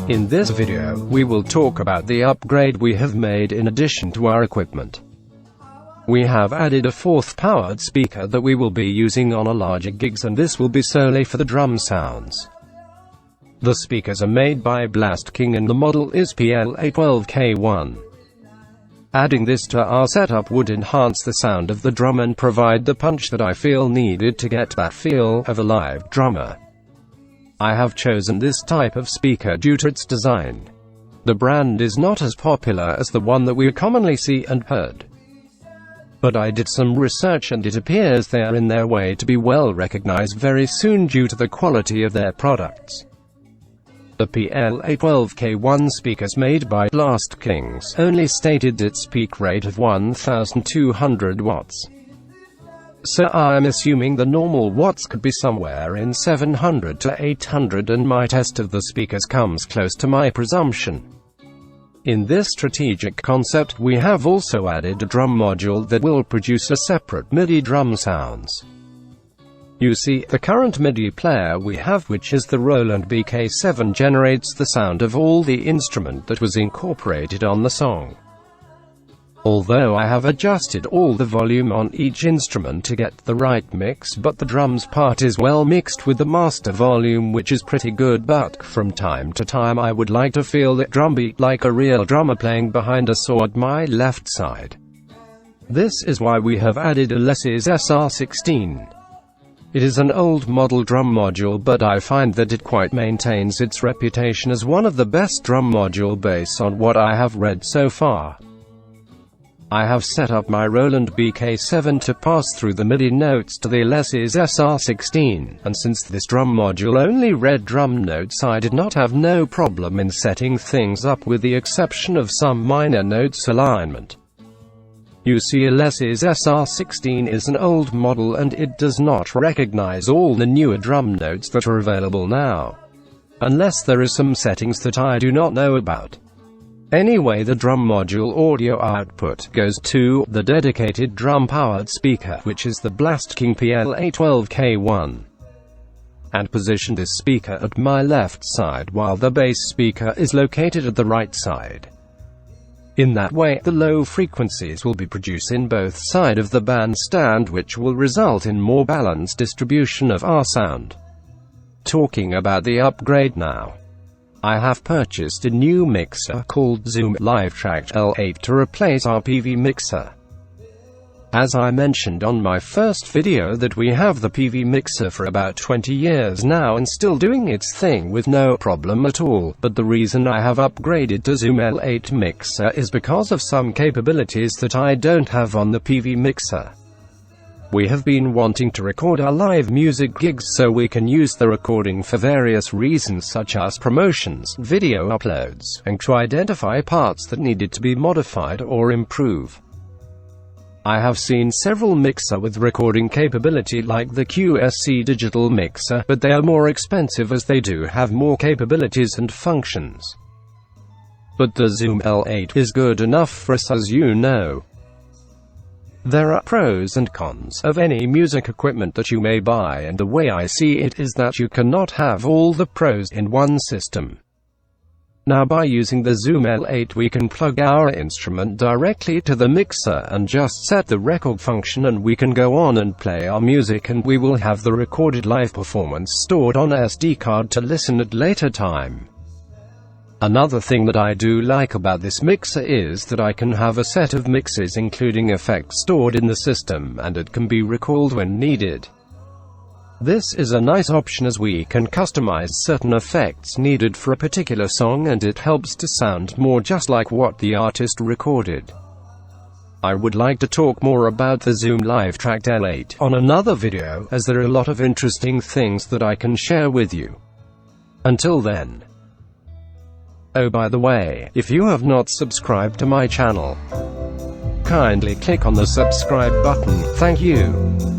In this video, we will talk about the upgrade we have made in addition to our equipment. We have added a fourth powered speaker that we will be using on a larger gigs, and this will be solely for the drum sounds. The speakers are made by Blast King and the model is PL812K1. Adding this to our setup would enhance the sound of the drum and provide the punch that I feel needed to get that feel of a live drummer. I have chosen this type of speaker due to its design. The brand is not as popular as the one that we commonly see and heard. But I did some research and it appears they are in their way to be well recognized very soon due to the quality of their products. The PL812K1 speakers made by Blast Kings only stated its peak rate of 1200 watts. So I'm assuming the normal watts could be somewhere in 700 to 800, and my test of the speakers comes close to my presumption. In this strategic concept, we have also added a drum module that will produce a separate MIDI drum sounds. You see, the current MIDI player we have, which is the Roland BK7, generates the sound of all the instrument that was incorporated on the song. Although I have adjusted all the volume on each instrument to get the right mix, but the drums part is well mixed with the master volume, which is pretty good, but from time to time I would like to feel that drum beat like a real drummer playing behind a saw at my left side. This is why we have added a Alesis SR16. It is an old model drum module, but I find that it quite maintains its reputation as one of the best drum module based on what I have read so far. I have set up my Roland BK7 to pass through the MIDI notes to the Alesis SR16, and since this drum module only read drum notes, I did not have no problem in setting things up with the exception of some minor notes alignment. You see, Alesis SR16 is an old model and it does not recognize all the newer drum notes that are available now, unless there is some settings that I do not know about. Anyway, the drum module audio output goes to the dedicated drum-powered speaker, which is the Blast King PL812K1, and position this speaker at my left side while the bass speaker is located at the right side. In that way, the low frequencies will be produced in both sides of the bandstand, which will result in more balanced distribution of our sound. Talking about the upgrade now. I have purchased a new mixer called Zoom LiveTrack L8 to replace our PV mixer. As I mentioned on my first video that we have the PV mixer for about 20 years now and still doing its thing with no problem at all, but the reason I have upgraded to Zoom L8 mixer is because of some capabilities that I don't have on the PV mixer. We have been wanting to record our live music gigs so we can use the recording for various reasons such as promotions, video uploads, and to identify parts that needed to be modified or improve. I have seen several mixer with recording capability like the QSC digital mixer, but they are more expensive as they do have more capabilities and functions. But the Zoom L8 is good enough for us, as you know. There are pros and cons of any music equipment that you may buy, and the way I see it is that you cannot have all the pros in one system. Now, by using the Zoom L8 we can plug our instrument directly to the mixer and just set the record function, and we can go on and play our music, and we will have the recorded live performance stored on SD card to listen at later time. Another thing that I do like about this mixer is that I can have a set of mixes including effects stored in the system, and it can be recalled when needed. This is a nice option as we can customize certain effects needed for a particular song, and it helps to sound more just like what the artist recorded. I would like to talk more about the Zoom LiveTrack L8 on another video, as there are a lot of interesting things that I can share with you. Until then. Oh, by the way, if you have not subscribed to my channel, kindly click on the subscribe button. Thank you.